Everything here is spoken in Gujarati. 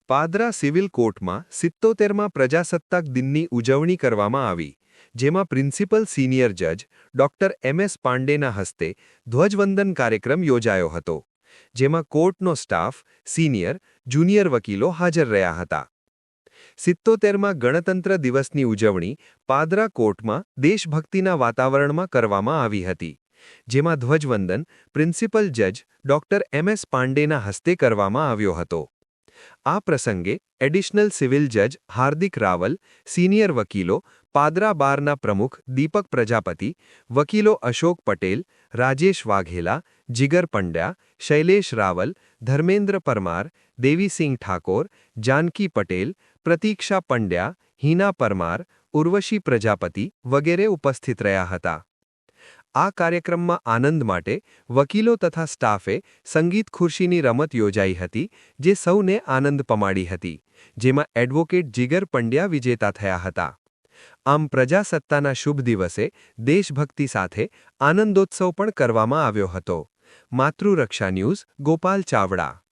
પાદરા સિવિલ કોર્ટમાં 77મા પ્રજાસત્તાક દિનની ઉજવણી કરવામાં આવી, જેમાં પ્રિન્સિપલ સિનિયર જજ ડોક્ટર એમ.એસ. પાંડેના હસ્તે ધ્વજવંદન કાર્યક્રમ યોજાયો હતો, જેમાં કોર્ટનો સ્ટાફ, સિનિયર, જુનિયર વકીલો હાજર રહ્યા હતા. 77મા ગણતંત્ર દિવસની ઉજવણી પાદરા કોર્ટમાં દેશભક્તિના વાતાવરણમાં કરવામાં આવી હતી, જેમાં ધ્વજવંદન પ્રિન્સિપલ જજ ડોક્ટર એમ.એસ. પાંડેના હસ્તે કરવામાં આવ્યો હતો. આ પ્રસંગે એડિશનલ સિવિલ જજ હાર્દિક રાવલ, સિનિયર વકીલો, પાદરા બારના પ્રમુખ દીપક પ્રજાપતિ, વકીલો અશોક પટેલ, રાજેશ વાઘેલા, જીગર પંડ્યા, શૈલેષ રાવલ, ધર્મેન્દ્ર પરમાર, દેવીસિંહ ઠાકોર, જાનકી પટેલ, પ્રતીક્ષા પંડ્યા, હિના પરમાર, ઉર્વશી પ્રજાપતિ વગેરે ઉપસ્થિત રહ્યા હતા. આ કાર્યક્રમમાં આનંદ માટે વકીલો તથા સ્ટાફે સંગીત ખુરશીની રમત યોજાઈ હતી, જે સૌને આનંદ પમાડી હતી, જેમાં એડવોકેટ જીગર પંડ્યા વિજેતા થયા હતા. આમ પ્રજાસત્તાના શુભ દિવસે દેશભક્તિ સાથે આનંદોત્સવ પણ કરવામાં આવ્યો હતો. માતૃરક્ષા ન્યૂઝ, ગોપાલ ચાવડા.